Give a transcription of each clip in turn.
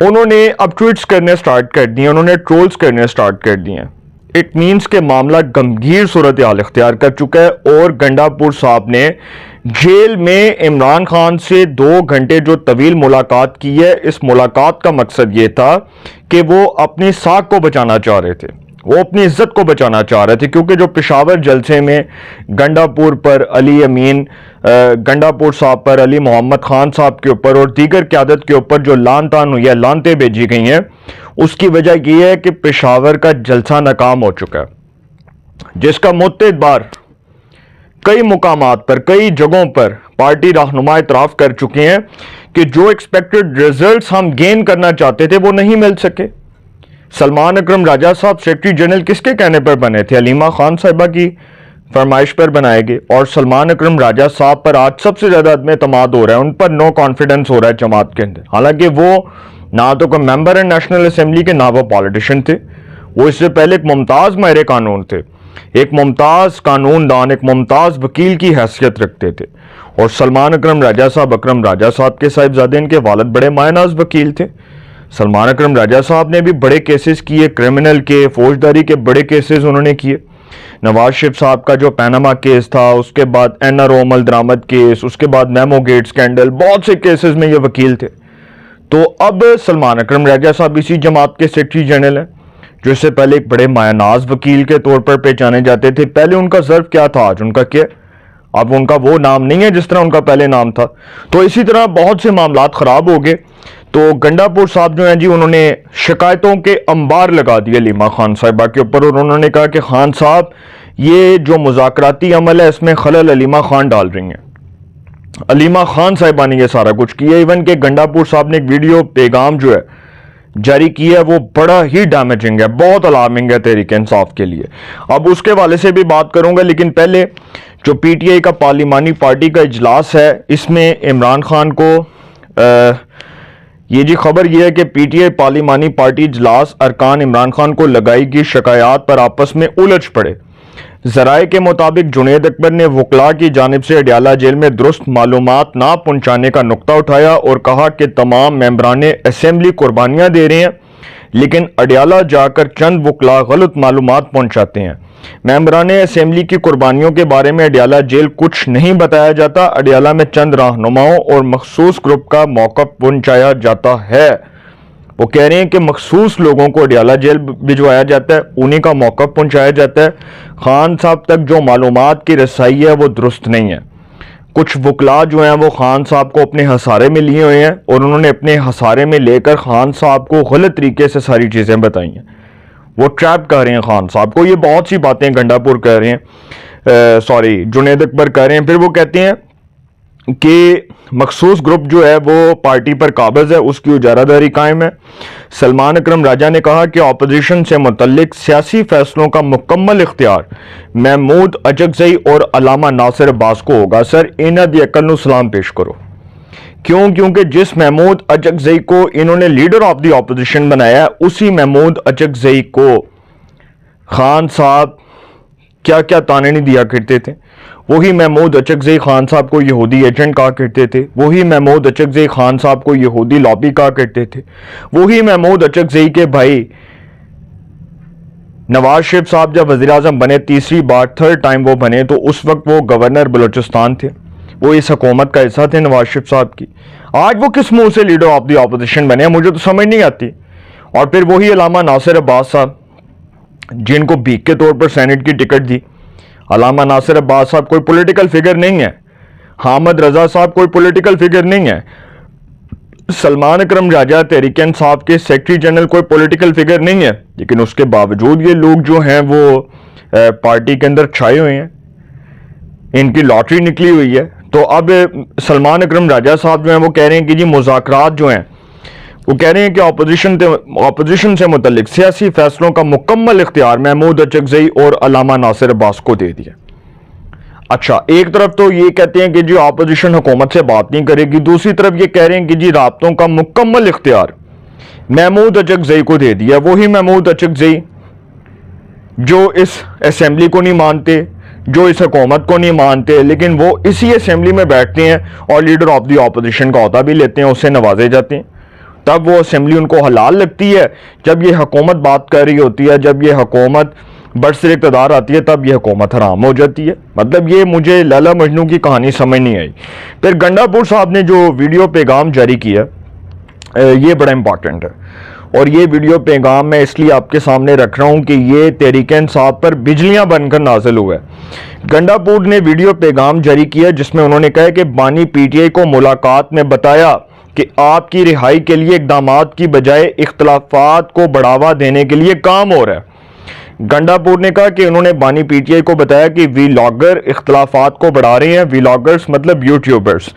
انہوں نے اب ٹویٹس کرنے سٹارٹ کر دیے, انہوں نے ٹرولز کرنے سٹارٹ کر دیے. اٹ مینس کہ معاملہ گمبھیر صورتحال اختیار کر چکا ہے, اور گنڈاپور صاحب نے جیل میں عمران خان سے 2 گھنٹے جو طویل ملاقات کی ہے, اس ملاقات کا مقصد یہ تھا کہ وہ اپنی ساکھ کو بچانا چاہ رہے تھے, وہ اپنی عزت کو بچانا چاہ رہے تھے, کیونکہ جو پشاور جلسے میں گنڈاپور پر علی امین, گنڈاپور صاحب پر علی محمد خان صاحب کے اوپر اور دیگر قیادت کے اوپر جو لان تان ہوئی ہے, لانتیں بھیجی گئی ہیں, اس کی وجہ یہ ہے کہ پشاور کا جلسہ ناکام ہو چکا ہے, جس کا متعدد بار کئی مقامات پر, کئی جگہوں پر پارٹی رہنما اعتراف کر چکے ہیں کہ جو ایکسپیکٹڈ ریزلٹس ہم گین کرنا چاہتے تھے وہ نہیں مل سکے. سلمان اکرم راجہ صاحب سیکرٹری جنرل کس کے کہنے پر بنے تھے؟ علیمہ خان صاحبہ کی فرمائش پر بنائے گئے, اور سلمان اکرم راجہ صاحب پر آج سب سے زیادہ عدم اعتماد ہو رہا ہے, ان پر نو کانفیڈنس ہو رہا ہے جماعت کے اندر, حالانکہ وہ نہ تو کوئی ممبر ہے نیشنل اسمبلی کے, نہ وہ پالیٹیشین تھے. وہ اس سے پہلے ایک ممتاز ماہر قانون تھے, ایک ممتاز قانون دان, ایک ممتاز وکیل کی حیثیت رکھتے تھے. اور سلمان اکرم راجہ صاحب, اکرم راجہ صاحب کے صاحبزادے, ان کے والد بڑے مایہ ناز وکیل تھے. سلمان اکرم راجہ صاحب نے بھی بڑے کیسز کیے, کرمنل کے, فوجداری کے بڑے کیسز انہوں نے کیے. نواز شریف صاحب کا جو پیناما کیس تھا, اس کے بعد این آر او عمل درآمد کیس, اس کے بعد میمو گیٹ سکینڈل, بہت سے کیسز میں یہ وکیل تھے. تو اب سلمان اکرم راجہ صاحب اسی جماعت کے سیکرٹری جنرل ہیں, جو اس سے پہلے ایک بڑے مایہ ناز وکیل کے طور پر پہچانے جاتے تھے. پہلے ان کا ظرف کیا تھا, آج ان کا کیا؟ اب ان کا وہ نام نہیں ہے جس طرح ان کا پہلے نام تھا. تو اسی طرح بہت سے معاملات خراب ہو گئے. تو گنڈاپور صاحب جو ہیں جی, انہوں نے شکایتوں کے انبار لگا دیے علیمہ خان صاحبہ کے اوپر, اور انہوں نے کہا کہ خان صاحب یہ جو مذاکراتی عمل ہے اس میں خلل علیمہ خان ڈال رہی ہیں. علیمہ خان صاحبہ نے یہ سارا کچھ کیا. ایون کہ گنڈاپور صاحب نے ایک ویڈیو پیغام جو ہے جاری کیا ہے, وہ بڑا ہی ڈیمیجنگ ہے, بہت الارمنگ ہے تحریک انصاف کے لیے. اب اس کے حوالے سے بھی بات کروں گا, لیکن پہلے جو پی ٹی آئی کا پارلیمانی پارٹی کا اجلاس ہے, اس میں عمران خان کو یہ جی خبر یہ ہے کہ پی ٹی آئی پارلیمانی پارٹی اجلاس ارکان عمران خان کو لگائی گئی شکایات پر آپس میں الجھ پڑے. ذرائع کے مطابق جنید اکبر نے وکلاء کی جانب سے اڈیالہ جیل میں درست معلومات نہ پہنچانے کا نقطہ اٹھایا اور کہا کہ تمام ممبران اسمبلی قربانیاں دے رہے ہیں, لیکن اڈیالہ جا کر چند وکلاء غلط معلومات پہنچاتے ہیں. ممبران اسمبلی کی قربانیوں کے بارے میں اڈیالہ جیل کچھ نہیں بتایا جاتا, اڈیالہ میں چند رہنماؤں اور مخصوص گروپ کا موقف پہنچایا جاتا ہے. وہ کہہ رہے ہیں کہ مخصوص لوگوں کو اڈیالہ جیل بھجوایا جاتا ہے, انہی کا موقف پہنچایا جاتا ہے. خان صاحب تک جو معلومات کی رسائی ہے وہ درست نہیں ہے. کچھ وکلاء جو ہیں وہ خان صاحب کو اپنے ہسارے میں لیے ہوئے ہیں, اور انہوں نے اپنے ہسارے میں لے کر خان صاحب کو غلط طریقے سے ساری چیزیں بتائی ہیں. وہ ٹریپ کر رہے ہیں خان صاحب کو. یہ بہت سی باتیں گنڈاپور کہہ رہے ہیں, جنید اکبر کہہ رہے ہیں. پھر وہ کہتے ہیں کہ مخصوص گروپ جو ہے وہ پارٹی پر قابض ہے, اس کی اجارہ داری قائم ہے. سلمان اکرم راجہ نے کہا کہ اپوزیشن سے متعلق سیاسی فیصلوں کا مکمل اختیار محمود اچکزئی اور علامہ ناصر عباس کو ہوگا. سر انہاں دی عقل نو سلام پیش کرو. کیونکہ جس محمود اچکزئی کو انہوں نے لیڈر آف دی اپوزیشن بنایا ہے, اسی محمود اچکزئی کو خان صاحب کیا کیا تانے نہیں دیا کرتے تھے. وہی محمود اچکزئی خان صاحب کو یہودی ایجنٹ کہا کرتے تھے. وہی محمود اچکزئی خان صاحب کو یہودی لابی کہا کرتے تھے. وہی محمود اچکزئی کے بھائی نواز شریف صاحب جب وزیر اعظم بنے, تیسری بار, 3rd ٹائم وہ بنے, تو اس وقت وہ گورنر بلوچستان تھے, وہ اس حکومت کا حصہ تھے نواز شریف صاحب کی. آج وہ کس منہ سے لیڈر آف دی اپوزیشن بنے ہیں, مجھے تو سمجھ نہیں آتی. اور پھر وہی علامہ ناصر عباس صاحب جن کو بھیک کے طور پر سینٹ کی ٹکٹ دی. علامہ ناصر عباس صاحب کوئی پولیٹیکل فگر نہیں ہے. حامد رضا صاحب کوئی پولیٹیکل فگر نہیں ہے. سلمان اکرم راجہ تحریک انصاف کے سیکرٹری جنرل کوئی پولیٹیکل فگر نہیں ہے, لیکن اس کے باوجود یہ لوگ جو ہیں وہ پارٹی کے اندر چھائے ہوئے ہیں, ان کی لاٹری نکلی ہوئی ہے. تو اب سلمان اکرم راجہ صاحب جو ہیں وہ کہہ رہے ہیں کہ جی مذاکرات جو ہیں وہ کہہ رہے ہیں کہ اپوزیشن سے متعلق سیاسی فیصلوں کا مکمل اختیار محمود اچکزئی اور علامہ ناصر عباس کو دے دیا. اچھا, ایک طرف تو یہ کہتے ہیں کہ جی اپوزیشن حکومت سے بات نہیں کرے گی, دوسری طرف یہ کہہ رہے ہیں کہ جی رابطوں کا مکمل اختیار محمود اچکزئی کو دے دیا. وہی محمود اچکزئی جو اس اسمبلی کو نہیں مانتے, جو اس حکومت کو نہیں مانتے, لیکن وہ اسی اسمبلی میں بیٹھتے ہیں اور لیڈر آف دی اپوزیشن کا عہدہ بھی لیتے ہیں, اس سے نوازے جاتے ہیں. تب وہ اسمبلی ان کو حلال لگتی ہے، جب یہ حکومت بات کر رہی ہوتی ہے، جب یہ حکومت برسر اقتدار آتی ہے، تب یہ حکومت حرام ہو جاتی ہے۔ مطلب یہ مجھے لیلا مجنو کی کہانی سمجھ نہیں آئی۔ پھر گنڈا پور صاحب نے جو ویڈیو پیغام جاری کیا یہ بڑا امپورٹنٹ ہے، اور یہ ویڈیو پیغام میں اس لیے آپ کے سامنے رکھ رہا ہوں کہ یہ تحریک انصاف پر بجلیاں بن کر نازل ہوا ہے۔ گنڈا پور نے ویڈیو پیغام جاری کیا جس میں انہوں نے کہا کہ بانی پی ٹی آئی کو ملاقات میں بتایا کہ آپ کی رہائی کے لیے اقدامات کی بجائے اختلافات کو بڑھاوا دینے کے لیے کام ہو رہا ہے۔ گنڈا پور نے کہا کہ انہوں نے بانی پی ٹی آئی کو بتایا کہ ویلاگر اختلافات کو بڑھا رہے ہیں، ویلاگرز مطلب یوٹیوبرز،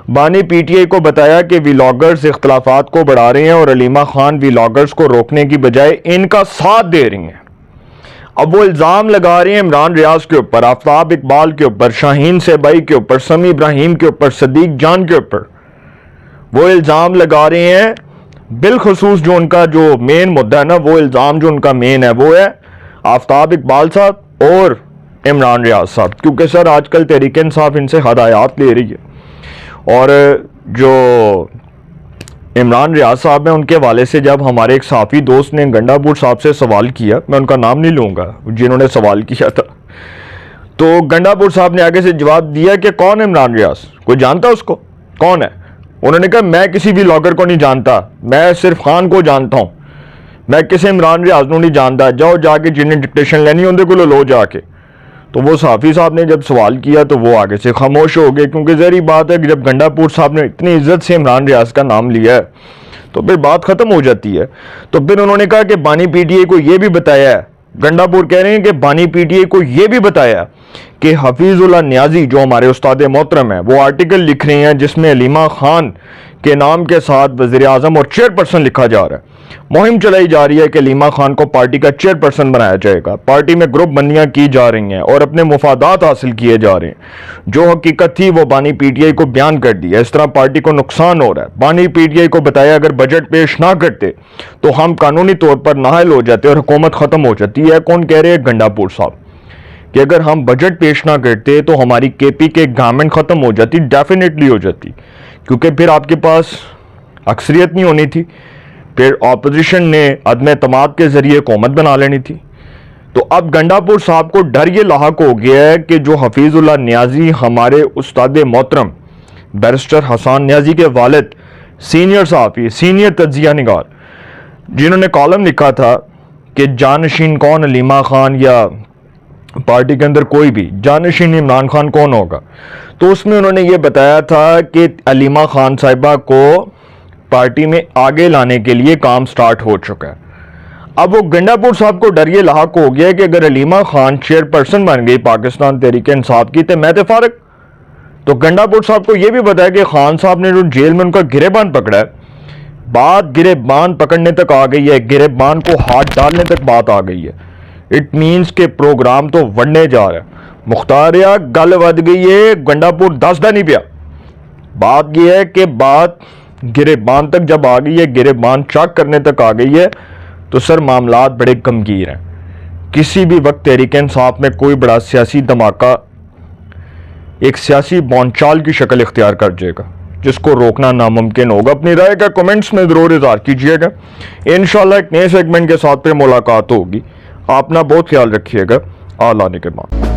بانی پی ٹی آئی کو بتایا کہ ویلاگرز اختلافات کو بڑھا رہے ہیں اور علیمہ خان ویلاگرز کو روکنے کی بجائے ان کا ساتھ دے رہی ہیں۔ اب وہ الزام لگا رہے ہیں عمران ریاض کے اوپر، آفتاب اقبال کے اوپر، شاہین سیبائی کے اوپر، سمی ابراہیم کے اوپر، صدیق جان کے اوپر، وہ الزام لگا رہے ہیں۔ بالخصوص جو ان کا جو مین مدعا ہے نا، وہ الزام جو ان کا مین ہے وہ ہے آفتاب اقبال صاحب اور عمران ریاض صاحب، کیونکہ سر آج کل تحریک انصاف ان سے ہدایات لے رہی ہے، اور جو عمران ریاض صاحب ہیں ان کے حوالے سے جب ہمارے ایک صحافی دوست نے گنڈا پور صاحب سے سوال کیا، میں ان کا نام نہیں لوں گا جنہوں نے سوال کیا تھا، تو گنڈا پور صاحب نے آگے سے جواب دیا کہ کون ہے عمران ریاض، کوئی جانتا اس کو کون ہے؟ انہوں نے کہا میں کسی بھی لاگر کو نہیں جانتا، میں صرف خان کو جانتا ہوں، میں کسی عمران ریاض کو نہیں جانتا، جاؤ جا کے جنہیں ڈکٹیشن لینی ہوندے کو لو جا کے۔ تو وہ صحافی صاحب نے جب سوال کیا تو وہ آگے سے خاموش ہو گئے، کیونکہ ظاہری بات ہے کہ جب گنڈا پور صاحب نے اتنی عزت سے عمران ریاض کا نام لیا ہے تو پھر بات ختم ہو جاتی ہے۔ تو پھر انہوں نے کہا کہ بانی پی ٹی آئی کو یہ بھی بتایا ہے، گنڈا پور کہہ رہے ہیں کہ بانی پی ٹی آئی کو یہ بھی بتایا کہ حفیظ اللہ نیازی جو ہمارے استاد محترم ہیں وہ آرٹیکل لکھ رہے ہیں جس میں علیمہ خان کے نام کے ساتھ وزیر اعظم اور چیئرپرسن لکھا جا رہا ہے۔ مہم چلائی جا رہی ہے کہ علیمہ خان کو پارٹی کا چیئرپرسن بنایا جائے گا، پارٹی میں گروپ بندیاں کی جا رہی ہیں اور اپنے مفادات حاصل کیے جا رہے ہیں۔ جو حقیقت تھی وہ بانی پی ٹی آئی کو بیان کر دی ہے، اس طرح پارٹی کو نقصان ہو رہا ہے۔ بانی پی ٹی آئی کو بتایا اگر بجٹ پیش نہ کرتے تو ہم قانونی طور پر نااہل ہو جاتے اور حکومت ختم ہو جاتی ہے۔ کون کہہ رہے ہیں؟ گنڈا پور صاحب، کہ اگر ہم بجٹ پیش نہ کرتے تو ہماری کے پی کے گورنمنٹ ختم ہو جاتی، ڈیفینیٹلی ہو جاتی، کیونکہ پھر آپ کے پاس اکثریت نہیں ہونی تھی، پھر اپوزیشن نے عدم اعتماد کے ذریعے حکومت بنا لینی تھی۔ تو اب گنڈا پور صاحب کو ڈر یہ لاحق ہو گیا ہے کہ جو حفیظ اللہ نیازی ہمارے استاد محترم بیرسٹر حسان نیازی کے والد، سینئر صحافی، سینئر تجزیہ نگار، جنہوں نے کالم لکھا تھا کہ جانشین کون علیمہ خان یا پارٹی کے اندر کوئی بھی جانشین عمران خان کون ہوگا، تو اس میں انہوں نے یہ بتایا تھا کہ علیمہ خان صاحبہ کو پارٹی میں آگے لانے کے لیے کام سٹارٹ ہو چکا ہے۔ اب وہ گنڈا پور صاحب کو ڈر یہ لاحق ہو گیا کہ اگر علیمہ خان چیئرپرسن بن گئی پاکستان تحریک انصاف کی تو میں تے فارغ۔ تو گنڈا پور صاحب کو یہ بھی بتایا کہ خان صاحب نے جو جیل میں ان کا گریبان پکڑا ہے، بات گریبان پکڑنے تک آ گئی ہے، گریبان کو ہاتھ ڈالنے تک بات آ گئی ہے۔ اٹ مینز کہ پروگرام تو وڑنے جا رہا ہے۔ مختاریہ گل ود گئی ہے، گنڈا پور دسدا نہیں پیا۔ بات یہ ہے کہ بات گریبان تک جب آ گئی ہے، گریبان چاک کرنے تک آ گئی ہے، تو سر معاملات بڑے گمگیر ہیں۔ کسی بھی وقت تحریک انصاف میں کوئی بڑا سیاسی دھماکہ ایک سیاسی بونچال کی شکل اختیار کر جائے گا، جس کو روکنا ناممکن ہوگا۔ اپنی رائے کا کمنٹس میں ضرور اظہار کیجیے گا۔ انشاءاللہ ایک نئے سیگمنٹ کے ساتھ پھر ملاقات ہوگی۔ آپ اپنا بہت خیال رکھیے گا۔ آل آنے کے بعد